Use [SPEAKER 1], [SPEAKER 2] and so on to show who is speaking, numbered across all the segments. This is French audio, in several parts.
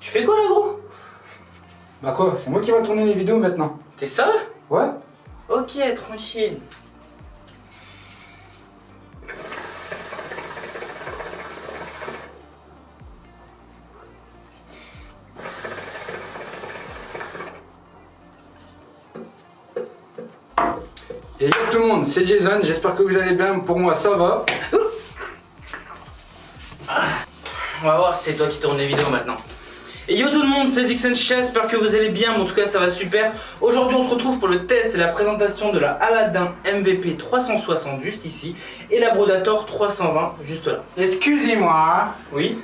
[SPEAKER 1] Tu fais quoi là, gros?
[SPEAKER 2] Bah quoi, c'est moi qui va tourner les vidéos maintenant.
[SPEAKER 1] T'es sérieux?
[SPEAKER 2] Ouais.
[SPEAKER 1] Ok, tranquille.
[SPEAKER 2] Et yo tout le monde, c'est Jason, j'espère que vous allez bien, pour moi ça va.
[SPEAKER 1] On va voir si c'est toi qui tourne les vidéos maintenant. Et yo tout le monde, c'est Dixon Chicha, j'espère que vous allez bien, mais en tout cas ça va super. Aujourd'hui on se retrouve pour le test et la présentation de la Aladin MVP 360 juste ici et la Brodator 320 juste là.
[SPEAKER 2] Excusez-moi,
[SPEAKER 1] Oui?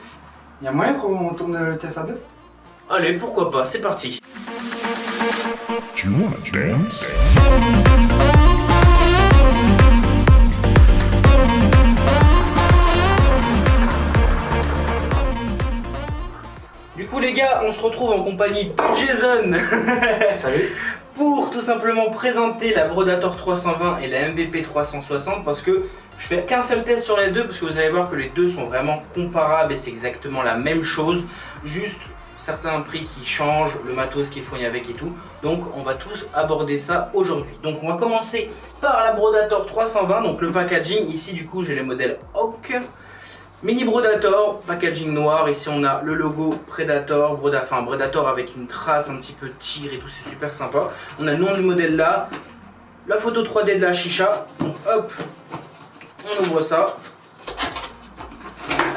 [SPEAKER 2] y a moyen qu'on tourne le test à deux?
[SPEAKER 1] Allez, pourquoi pas, c'est parti.
[SPEAKER 3] Do you wanna dance?
[SPEAKER 1] Du coup les gars, on se retrouve en compagnie de Jason
[SPEAKER 2] Salut.
[SPEAKER 1] pour tout simplement présenter la Brodator 320 et la MVP 360 parce que je fais qu'un seul test sur les deux parce que vous allez voir que les deux sont vraiment comparables et c'est exactement la même chose, juste certains prix qui changent, le matos qui est fourni avec et tout. Donc on va tous aborder ça aujourd'hui. Donc on va commencer par la Brodator 320, donc le packaging. Ici du coup j'ai les modèles Hawk, Mini Brodator, packaging noir. Ici on a le logo Predator, Predator avec une trace un petit peu tigre et tout, c'est super sympa. On a le nom du modèle là, la photo 3D de la chicha. Donc hop, on ouvre ça.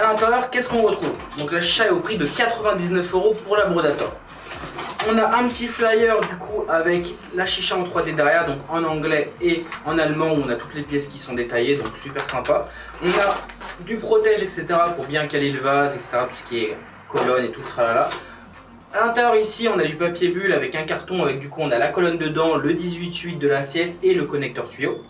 [SPEAKER 1] À l'intérieur, qu'est-ce qu'on retrouve? Donc la chicha est au prix de 99 € pour la Brodator. On a un petit flyer du coup avec la chicha en 3D derrière, donc en anglais et en allemand où on a toutes les pièces qui sont détaillées, donc super sympa. On a du protège, etc. pour bien caler le vase, etc. Tout ce qui est colonne et tout ce tralala. À l'intérieur ici, on a du papier bulle avec un carton avec du coup on a la colonne dedans, le 18/8 de l'assiette et le connecteur tuyau.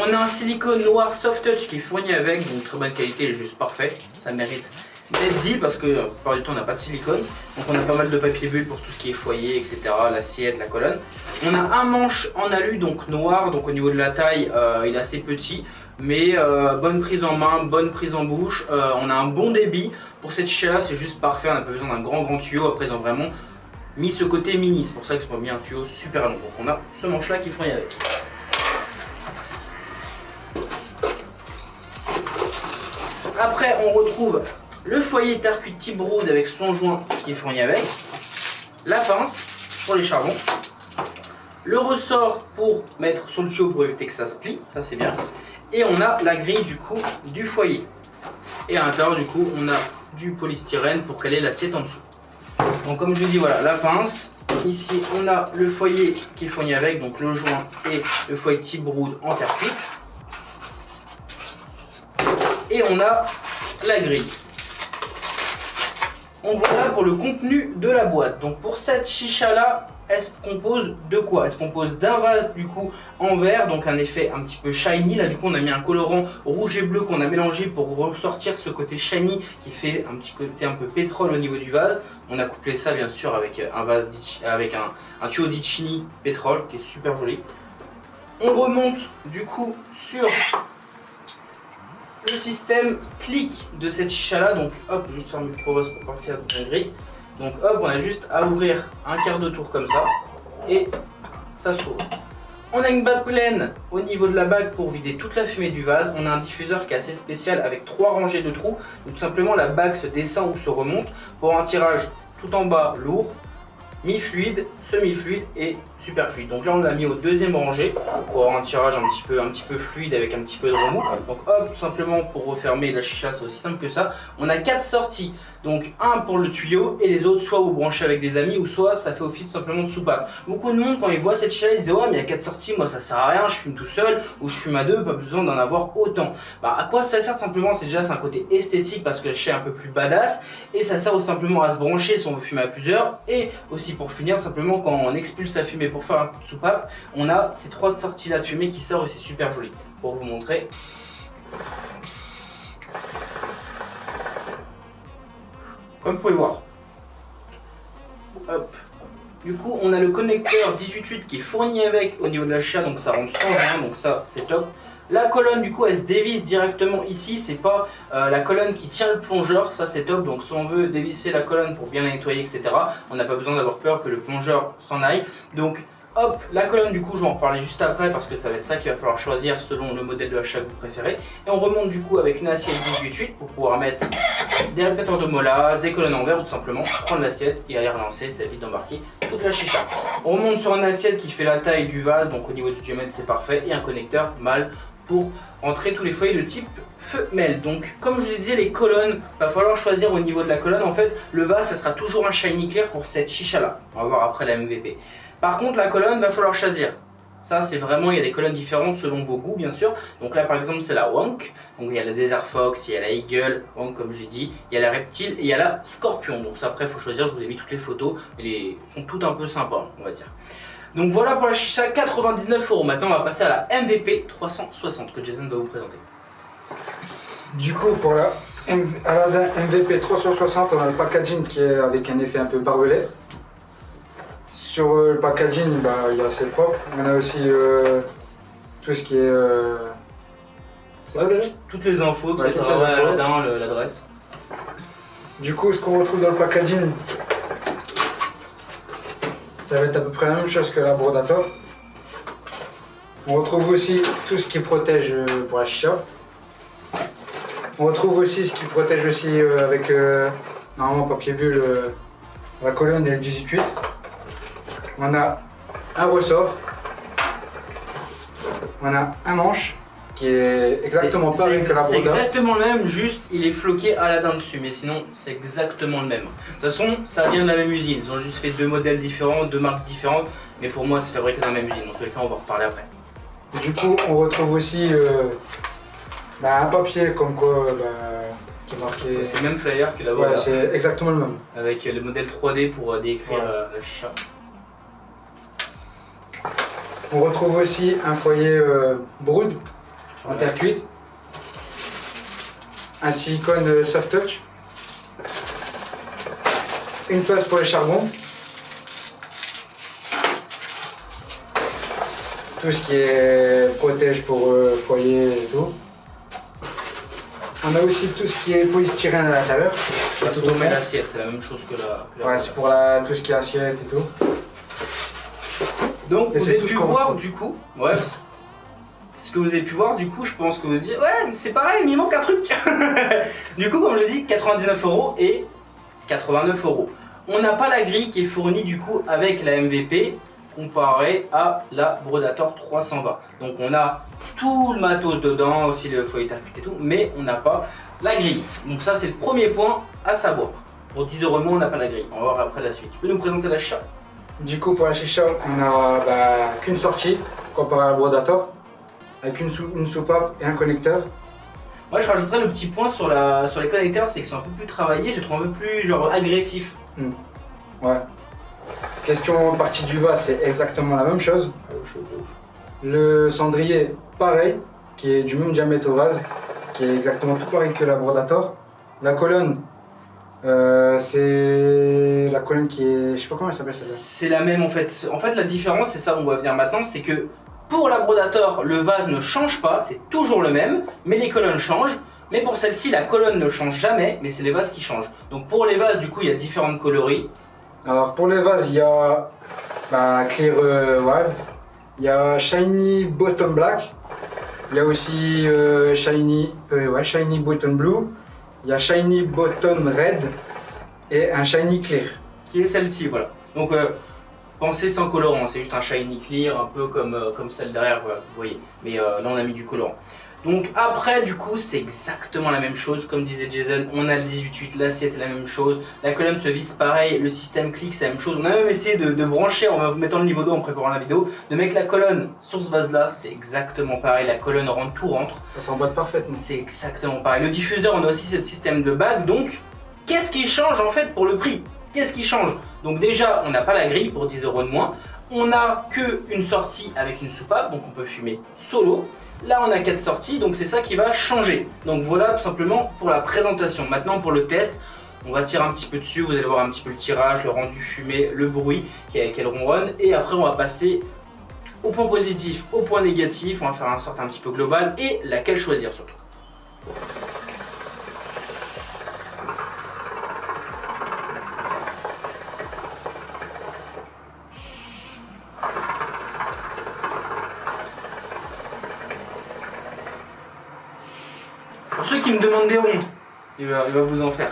[SPEAKER 1] On a un silicone noir soft touch qui est fourni avec, donc très bonne qualité, il est juste parfait, ça mérite d'être dit parce que la plupart du temps on n'a pas de silicone. Donc on a pas mal de papier bulle pour tout ce qui est foyer, etc. L'assiette, la colonne. On a un manche en alu donc noir, donc au niveau de la taille il est assez petit. Mais bonne prise en main, bonne prise en bouche, on a un bon débit. Pour cette chicha là c'est juste parfait, on n'a pas besoin d'un grand tuyau. Après ils ont vraiment mis ce côté mini, c'est pour ça que c'est pas mis un tuyau super long. Donc on a ce manche là qui fourni avec. Après on retrouve le foyer terre-cuite type Brood avec son joint qui est fourni avec, la pince pour les charbons, le ressort pour mettre sur le tuyau pour éviter que ça se plie, ça c'est bien, et on a la grille du coup du foyer. Et à l'intérieur du coup on a du polystyrène pour caler l'assiette en dessous. Donc comme je vous dis voilà la pince, ici on a le foyer qui est fourni avec, donc le joint et le foyer type Brood en terre-cuite. Et on a la grille. Donc voilà pour le contenu de la boîte. Donc pour cette chicha là, elle se compose de quoi? Elle se compose d'un vase du coup en verre, donc un effet un petit peu shiny. Là du coup on a mis un colorant rouge et bleu qu'on a mélangé pour ressortir ce côté shiny qui fait un petit côté un peu pétrole au niveau du vase. On a couplé ça bien sûr avec un vase avec un tuyau Ditchini pétrole qui est super joli. On remonte du coup sur le système clic de cette chicha là, donc hop, juste faire le micro-vase pour pas faire de grille. Donc hop, on a juste à ouvrir un quart de tour comme ça et ça s'ouvre. On a une bague pleine au niveau de la bague pour vider toute la fumée du vase. On a un diffuseur qui est assez spécial avec 3 rangées de trous. Donc tout simplement la bague se descend ou se remonte pour un tirage tout en bas lourd, mi-fluide, semi-fluide et super fluide. Donc là on l'a mis au deuxième rangée pour avoir un tirage un petit peu fluide avec un petit peu de remous. Donc hop, tout simplement pour refermer la chicha, c'est aussi simple que ça. On a 4 sorties, donc un pour le tuyau et les autres soit vous branchez avec des amis ou soit ça fait office tout simplement de soupape. Beaucoup de monde quand ils voient cette chicha ils disent ouais mais il y a 4 sorties, moi ça sert à rien, je fume tout seul ou je fume à deux, pas besoin d'en avoir autant. Bah à quoi ça sert simplement? C'est déjà un côté esthétique parce que la chicha est un peu plus badass et ça sert aussi simplement à se brancher si on veut fumer à plusieurs et aussi pour finir simplement quand on expulse la fumée pour faire un peu de soupape, on a ces 3 sorties là de fumée qui sortent et c'est super joli. Pour vous montrer. Comme vous pouvez voir. Hop. Du coup on a le connecteur 18/8 qui est fourni avec au niveau de la chicha, donc ça rentre sans rien, donc ça c'est top. La colonne du coup elle se dévisse directement ici, c'est pas la colonne qui tient le plongeur, ça c'est top. Donc si on veut dévisser la colonne pour bien la nettoyer etc, on n'a pas besoin d'avoir peur que le plongeur s'en aille. Donc hop, la colonne du coup je vais en reparler juste après parce que ça va être ça qu'il va falloir choisir selon le modèle de hacha que vous préférez. Et on remonte du coup avec une assiette 18/8 pour pouvoir mettre des répéteurs de molasse, des colonnes en verre ou tout simplement prendre l'assiette et aller relancer, ça évite d'embarquer toute la chicha. On remonte sur une assiette qui fait la taille du vase, donc au niveau du diamètre c'est parfait, et un connecteur mâle pour entrer tous les foyers de type femelle. Donc comme je vous ai dit, les colonnes, va falloir choisir au niveau de la colonne. En fait le vase ça sera toujours un shiny clear pour cette chicha là, on va voir après la MVP. Par contre la colonne va falloir choisir. Ça c'est vraiment, il y a des colonnes différentes selon vos goûts bien sûr. Donc là par exemple c'est la Wonk, donc il y a la Desert Fox, il y a la Eagle, Wonk comme j'ai dit, il y a la Reptile et il y a la Scorpion. Donc ça après il faut choisir, je vous ai mis toutes les photos, elles sont toutes un peu sympas on va dire. Donc voilà pour la chicha, 99 €. Maintenant on va passer à la MVP 360 que Jason va vous présenter.
[SPEAKER 2] Du coup, pour la Aladdin MVP 360, on a le packaging qui est avec un effet un peu barbelé. Sur le packaging, il y a assez propre. On a aussi tout ce qui est.
[SPEAKER 1] Toutes les infos,
[SPEAKER 2] Ouais,
[SPEAKER 1] etc.
[SPEAKER 2] toutes les infos.
[SPEAKER 1] Aladdin, l'adresse.
[SPEAKER 2] Du coup, ce qu'on retrouve dans le packaging, ça va être à peu près la même chose que la Brodator. On retrouve aussi tout ce qui protège pour la chicha. On retrouve aussi ce qui protège aussi avec normalement papier bulle la colonne et le 18/8. On a un ressort. On a un manche qui est exactement pareil que la
[SPEAKER 1] C'est
[SPEAKER 2] Broda.
[SPEAKER 1] exactement le même, juste il est floqué Aladdin dessus, mais sinon c'est exactement le même. De toute façon, ça vient de la même usine, ils ont juste fait deux modèles différents, deux marques différentes, mais pour moi c'est fabriqué dans la même usine, dans tous les cas on va en reparler après.
[SPEAKER 2] Du coup, on retrouve aussi un papier comme quoi qui est marqué.
[SPEAKER 1] C'est le même flyer que la
[SPEAKER 2] Ouais,
[SPEAKER 1] Voda,
[SPEAKER 2] c'est exactement le même.
[SPEAKER 1] avec le modèle 3D pour décrire la chicha.
[SPEAKER 2] On retrouve aussi un foyer Brood en terre cuite, un silicone soft touch, une place pour les charbons, tout ce qui est protège pour foyer et tout. On a aussi tout ce qui est polystyrène à l'intérieur.
[SPEAKER 1] La
[SPEAKER 2] Tout au
[SPEAKER 1] sauce et
[SPEAKER 2] fond.
[SPEAKER 1] l'assiette, c'est la même chose que la
[SPEAKER 2] Ouais, c'est pour tout ce qui est assiette et tout.
[SPEAKER 1] Donc
[SPEAKER 2] Et
[SPEAKER 1] vous
[SPEAKER 2] c'est
[SPEAKER 1] avez
[SPEAKER 2] tout
[SPEAKER 1] pu
[SPEAKER 2] ce qu'on
[SPEAKER 1] voir
[SPEAKER 2] retrouve.
[SPEAKER 1] du coup, ouais, c'est ce que vous avez pu voir du coup, je pense que vous dites ouais c'est pareil mais il manque un truc. Du coup comme je l'ai dit, 99 € et 89 €. On n'a pas la grille qui est fournie du coup avec la MVP comparée à la Brodator 320. Donc on a tout le matos dedans, aussi le foyer terre cuite et tout, mais on n'a pas la grille. Donc ça c'est le premier point à savoir. Pour 10 € moins on n'a pas la grille, on va voir après la suite. Tu peux nous présenter la chicha?
[SPEAKER 2] Du coup, pour la chicha, on a qu'une sortie comparé à la Brodator, avec une soupape et un connecteur.
[SPEAKER 1] Moi je rajouterais le petit point sur les connecteurs, c'est qu'ils sont un peu plus travaillés, je les trouve un peu plus genre agressifs.
[SPEAKER 2] Ouais. Question partie du vase, c'est exactement la même chose. Le cendrier, pareil, qui est du même diamètre au vase, qui est exactement tout pareil que la Brodator. La colonne, c'est la colonne qui est, je sais pas comment elle s'appelle celle-là.
[SPEAKER 1] C'est la même en fait. En fait la différence, c'est ça où on va venir maintenant, c'est que pour la Brodator, le vase ne change pas, c'est toujours le même, mais les colonnes changent. Mais pour celle-ci, la colonne ne change jamais, mais c'est les vases qui changent. Donc pour les vases, du coup, il y a différentes coloris.
[SPEAKER 2] Alors pour les vases, il y a Clear Wild, il y a Shiny Bottom Black, il y a aussi Shiny Bottom Blue, il y a Shiny Bottom Red et un Shiny Clear.
[SPEAKER 1] Qui est celle-ci, voilà. Donc pensez sans colorant, c'est juste un shiny clear, un peu comme celle derrière, voilà, vous voyez. Mais là on a mis du colorant. Donc après du coup c'est exactement la même chose, comme disait Jason, on a le 18/8, l'assiette est la même chose, la colonne se visse pareil, le système clic c'est la même chose. On a même essayé de brancher en mettant le niveau 2 en préparant la vidéo, de mettre la colonne sur ce vase là, c'est exactement pareil, la colonne rentre, tout rentre.
[SPEAKER 2] Ça s'emboîte parfaitement.
[SPEAKER 1] C'est exactement pareil. Le diffuseur, on a aussi ce système de bague, donc qu'est-ce qui change en fait pour le prix? Qu'est-ce qui change? Donc déjà, on n'a pas la grille pour 10 € de moins, on n'a qu'une sortie avec une soupape, donc on peut fumer solo. Là, on a 4 sorties, donc c'est ça qui va changer. Donc voilà tout simplement pour la présentation. Maintenant pour le test, on va tirer un petit peu dessus, vous allez voir un petit peu le tirage, le rendu fumé, le bruit qu'elle ronronne, et après on va passer au point positif, au point négatif, on va faire un sorte un petit peu global et laquelle choisir surtout. Pour ceux qui me demandent des ronds, il va vous en faire.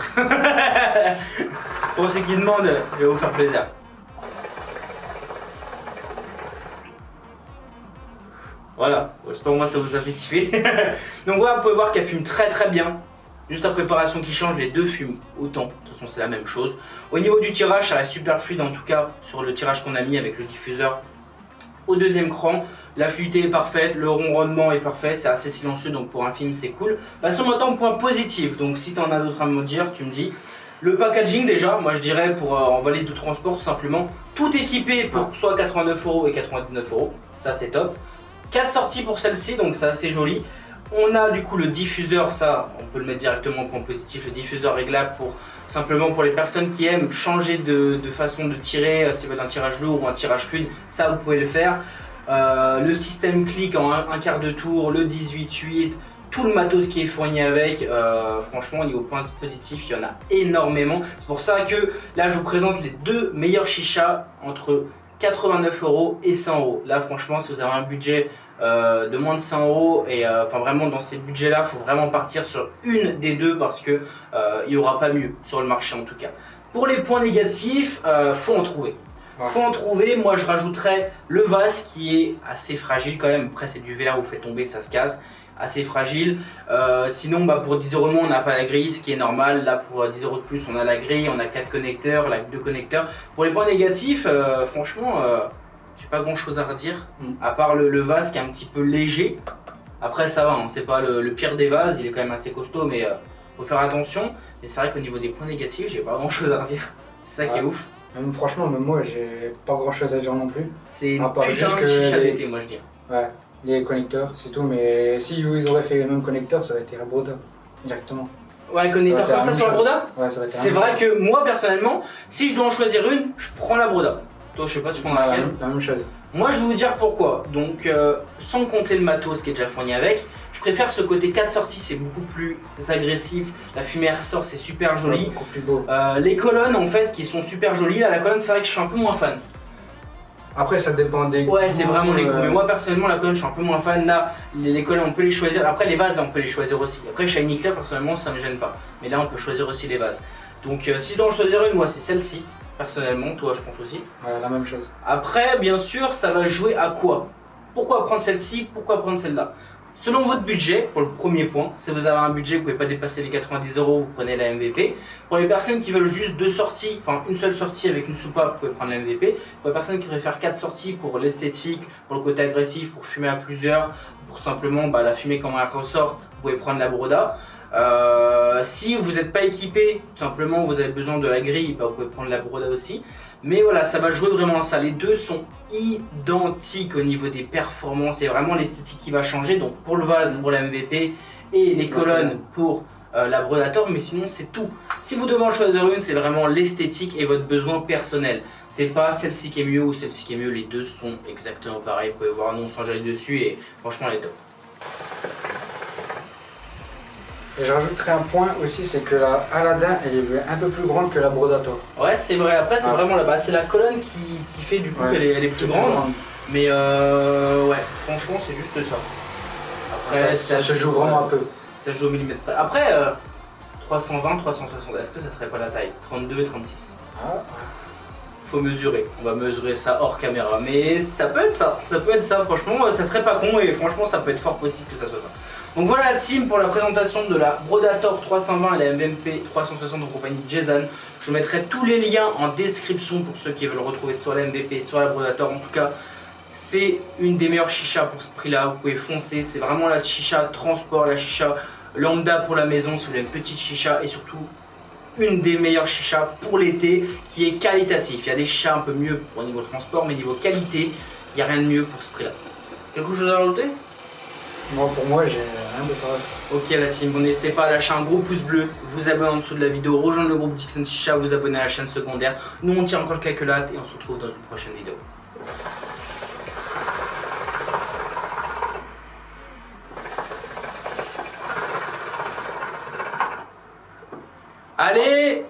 [SPEAKER 1] Pour ceux qui demandent, il va vous faire plaisir. Voilà, j'espère que moi ça vous a fait kiffer. Donc voilà, vous pouvez voir qu'elle fume très très bien. Juste la préparation qui change, les deux fument autant. De toute façon c'est la même chose. Au niveau du tirage, ça reste super fluide en tout cas sur le tirage qu'on a mis avec le diffuseur au deuxième cran. La fluidité est parfaite, le ronronnement est parfait, c'est assez silencieux donc pour un film c'est cool. Passons maintenant au point positif, donc si tu en as d'autres à me dire, tu me dis. Le packaging déjà, moi je dirais pour en valise de transport tout simplement, tout équipé pour soit 89 € et 99 €, ça c'est top. 4 sorties pour celle-ci, donc c'est assez joli. On a du coup le diffuseur, ça on peut le mettre directement au point positif, le diffuseur réglable pour simplement pour les personnes qui aiment changer de façon de tirer, s'ils veulent un tirage lourd ou un tirage fluide, ça vous pouvez le faire. Le système clic en un quart de tour, le 18-8, tout le matos qui est fourni avec, franchement au niveau point positif il y en a énormément. C'est pour ça que là je vous présente les deux meilleurs chichas entre 89 € et 100 €. Là franchement si vous avez un budget de moins de 100 € et enfin vraiment dans ces budgets là, il faut vraiment partir sur une des deux parce que il n'y aura pas mieux sur le marché en tout cas. Pour les points négatifs, faut en trouver. Faut en trouver, moi je rajouterais le vase qui est assez fragile quand même, après c'est du verre, vous faites tomber, ça se casse, assez fragile. Sinon pour 10 € de moins on n'a pas la grille, ce qui est normal, là pour 10 € de plus on a la grille, on a 4 connecteurs, là 2 connecteurs. Pour les points négatifs, franchement j'ai pas grand chose à redire, à part le vase qui est un petit peu léger. Après ça va, hein, c'est pas le pire des vases, il est quand même assez costaud mais faut faire attention. Et c'est vrai qu'au niveau des points négatifs, j'ai pas grand chose à redire, c'est ça qui est ouf.
[SPEAKER 2] Franchement, même moi, j'ai pas grand chose à dire non plus.
[SPEAKER 1] C'est une putain de chicha d'été, moi je dis.
[SPEAKER 2] Ouais, les connecteurs, c'est tout. Mais si ils auraient fait les mêmes connecteurs, ça aurait été la Broda, directement.
[SPEAKER 1] Ouais, connecteur comme ça sur la Broda.
[SPEAKER 2] Ouais, ça aurait été.
[SPEAKER 1] C'est vrai que moi, personnellement, si je dois en choisir une, je prends la Broda. Toi, je sais pas, tu prends laquelle?
[SPEAKER 2] La même chose.
[SPEAKER 1] Moi, je vais vous dire pourquoi. Donc, sans compter le matos qui est déjà fourni avec, je préfère ce côté 4 sorties, c'est beaucoup plus agressif. La fumée ressort, c'est super joli.
[SPEAKER 2] Ouais, beaucoup plus beau.
[SPEAKER 1] Les colonnes, en fait, qui sont super jolies. Là, la colonne, c'est vrai que je suis un peu moins fan.
[SPEAKER 2] Après, ça dépend des goûts.
[SPEAKER 1] Ouais, c'est vraiment les goûts. Mais moi, personnellement, la colonne, je suis un peu moins fan. Là, les colonnes, on peut les choisir. Après, les vases, on peut les choisir aussi. Après, Shiny Clear, personnellement, ça me gêne pas. Mais là, on peut choisir aussi les vases. Donc, si je dois en choisir une, moi, c'est celle-ci. Personnellement, toi je pense aussi.
[SPEAKER 2] Ouais, la même chose.
[SPEAKER 1] Après, bien sûr, ça va jouer à quoi? Pourquoi prendre celle-ci? Pourquoi prendre celle-là? Selon votre budget, pour le premier point, si vous avez un budget, vous ne pouvez pas dépasser les 90 €, vous prenez la MVP. Pour les personnes qui veulent juste 2 sorties, enfin une seule sortie avec une soupape, vous pouvez prendre la MVP. Pour les personnes qui préfèrent 4 sorties pour l'esthétique, pour le côté agressif, pour fumer à plusieurs, pour simplement la fumée quand elle ressort, vous pouvez prendre la Broda. Si vous n'êtes pas équipé, tout simplement vous avez besoin de la grille, vous pouvez prendre la Broda aussi. Mais voilà, ça va jouer vraiment à ça. Les deux sont identiques au niveau des performances. C'est vraiment l'esthétique qui va changer. Donc pour le vase, pour la MVP et les colonnes pour la Brodator. Mais sinon c'est tout. Si vous devez en choisir une, c'est vraiment l'esthétique et votre besoin personnel. C'est pas celle-ci qui est mieux ou celle-ci qui est mieux. Les deux sont exactement pareils. Vous pouvez voir non sans jaillir dessus et franchement elle est top.
[SPEAKER 2] Et je rajouterai un point aussi, c'est que la Aladdin elle est un peu plus grande que la Brodator.
[SPEAKER 1] Ouais, c'est vrai. Après, c'est vraiment là-bas. C'est la colonne qui fait du coup qu'elle est plus grande. Mais ouais, franchement, c'est juste ça. Après,
[SPEAKER 2] ça se joue vraiment un peu.
[SPEAKER 1] Ça se joue au millimètre près. Après, 320, 360, est-ce que ça serait pas la taille? 32 et 36. Faut mesurer. On va mesurer ça hors caméra. Mais ça peut être ça. Ça peut être ça. Franchement, ça serait pas con et franchement, ça peut être fort possible que ça soit ça. Donc voilà la team pour la présentation de la Brodator 320 et la MVP 360 en compagnie de Jason. Je mettrai tous les liens en description pour ceux qui veulent retrouver soit la MVP, soit la Brodator. En tout cas, c'est une des meilleures chichas pour ce prix là. Vous pouvez foncer. C'est vraiment la chicha transport, la chicha lambda pour la maison si vous voulez une petite chicha et surtout une des meilleures chichas pour l'été qui est qualitative. Il y a des chichas un peu mieux au niveau transport, mais niveau qualité, il n'y a rien de mieux pour ce prix là. Quelque chose à rajouter?
[SPEAKER 2] Moi, pour moi, j'ai rien de pareil.
[SPEAKER 1] Ok la team, bon, n'hésitez pas à lâcher un gros pouce bleu, vous abonner en dessous de la vidéo, rejoindre le groupe Dixon Chicha, vous abonner à la chaîne secondaire. Nous on tire encore quelques lattes et on se retrouve dans une prochaine vidéo. Allez,